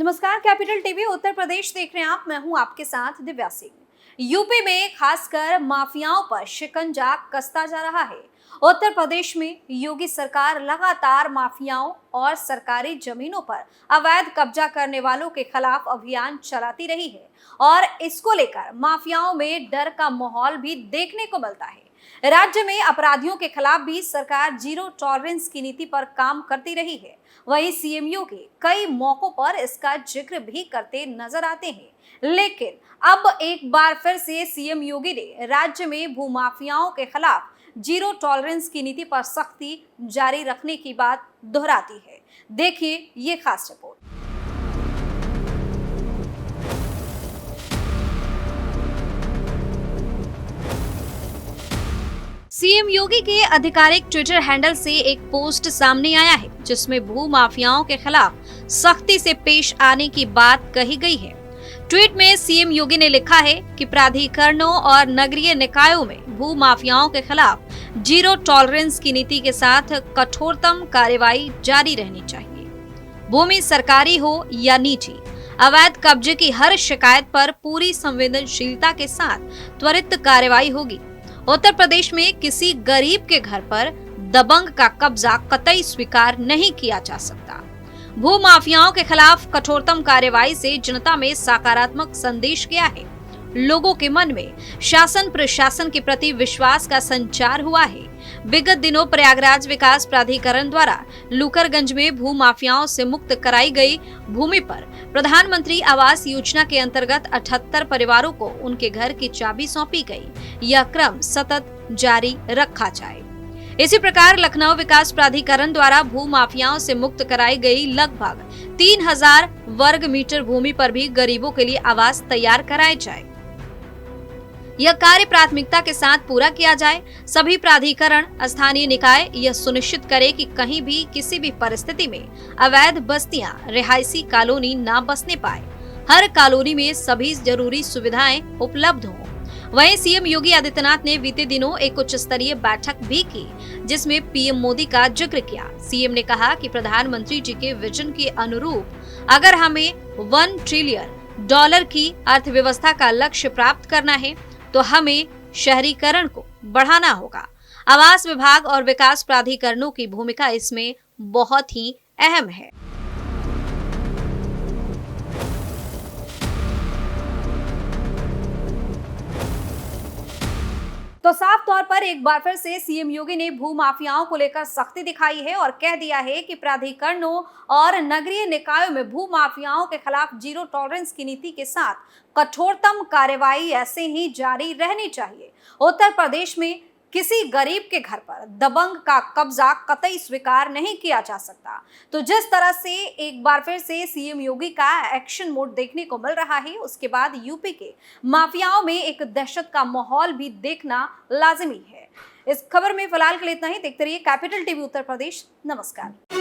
नमस्कार, capital TV Uttar Pradesh देख रहे हैं आप। मैं हूं आपके साथ दिव्या सिंह। यूपी में खासकर माफियाओं पर शिकंजा कसता जा रहा है। उत्तर प्रदेश में योगी सरकार लगातार माफियाओं और सरकारी जमीनों पर अवैध कब्जा करने वालों के खिलाफ अभियान चलाती रही है और इसको लेकर माफियाओं में डर का माहौल भी देखने को मिलता है। राज्य में अपराधियों के खिलाफ भी सरकार जीरो टॉलरेंस की नीति पर काम करती रही है। वहीं सीएम योगी कई मौकों पर इसका जिक्र भी करते नजर आते हैं, लेकिन अब एक बार फिर से सीएम योगी ने राज्य में भूमाफियाओं के खिलाफ जीरो टॉलरेंस की नीति पर सख्ती जारी रखने की बात दोहराती है। देखिए ये खास रिपोर्ट। सीएम योगी के आधिकारिक ट्विटर हैंडल से एक पोस्ट सामने आया है जिसमें भू माफियाओं के खिलाफ सख्ती से पेश आने की बात कही गई है। ट्वीट में सीएम योगी ने लिखा है कि प्राधिकरणों और नगरीय निकायों में भू माफियाओं के खिलाफ जीरो टॉलरेंस की नीति के साथ कठोरतम कार्रवाई जारी रहनी चाहिए। भूमि सरकारी हो या निजी, अवैध कब्जे की हर शिकायत पर पूरी संवेदनशीलता के साथ त्वरित कार्रवाई होगी। उत्तर प्रदेश में किसी गरीब के घर पर दबंग का कब्जा कतई स्वीकार नहीं किया जा सकता। भू माफियाओं के खिलाफ कठोरतम कार्रवाई से जनता में सकारात्मक संदेश गया है। लोगों के मन में शासन प्रशासन के प्रति विश्वास का संचार हुआ है। विगत दिनों प्रयागराज विकास प्राधिकरण द्वारा लुकरगंज में भू माफियाओं से मुक्त कराई गई भूमि पर प्रधानमंत्री आवास योजना के अंतर्गत 78 परिवारों को उनके घर की चाबी सौंपी गई। यह क्रम सतत जारी रखा जाए। इसी प्रकार लखनऊ विकास प्राधिकरण द्वारा भू माफियाओं से मुक्त कराई गई लगभग 3000 वर्ग मीटर भूमि पर भी गरीबों के लिए आवास तैयार कराए जाए। यह कार्य प्राथमिकता के साथ पूरा किया जाए। सभी प्राधिकरण स्थानीय निकाय यह सुनिश्चित करे कि कहीं भी किसी भी परिस्थिति में अवैध बस्तियां रिहायशी कॉलोनी न बसने पाए। हर कॉलोनी में सभी जरूरी सुविधाएं उपलब्ध हों। वहीं सीएम योगी आदित्यनाथ ने बीते दिनों एक उच्च स्तरीय बैठक भी की जिसमें पीएम मोदी का जिक्र किया। सीएम ने कहा कि प्रधानमंत्री जी के विजन के अनुरूप अगर हमें $1 ट्रिलियन की अर्थव्यवस्था का लक्ष्य प्राप्त करना है तो हमें शहरीकरण को बढ़ाना होगा। आवास विभाग और विकास प्राधिकरणों की भूमिका इसमें बहुत ही अहम है। तो साफ तौर पर एक बार फिर से सीएम योगी ने भू माफियाओं को लेकर सख्ती दिखाई है और कह दिया है कि प्राधिकरणों और नगरीय निकायों में भू माफियाओं के खिलाफ जीरो टॉलरेंस की नीति के साथ कठोरतम कार्रवाई ऐसे ही जारी रहनी चाहिए। उत्तर प्रदेश में किसी गरीब के घर पर दबंग का कब्जा कतई स्वीकार नहीं किया जा सकता। तो जिस तरह से एक बार फिर से सीएम योगी का एक्शन मोड देखने को मिल रहा है, उसके बाद यूपी के माफियाओं में एक दहशत का माहौल भी देखना लाजिमी है। इस खबर में फिलहाल के लिए इतना ही। देखते रहिए कैपिटल टीवी उत्तर प्रदेश। नमस्कार।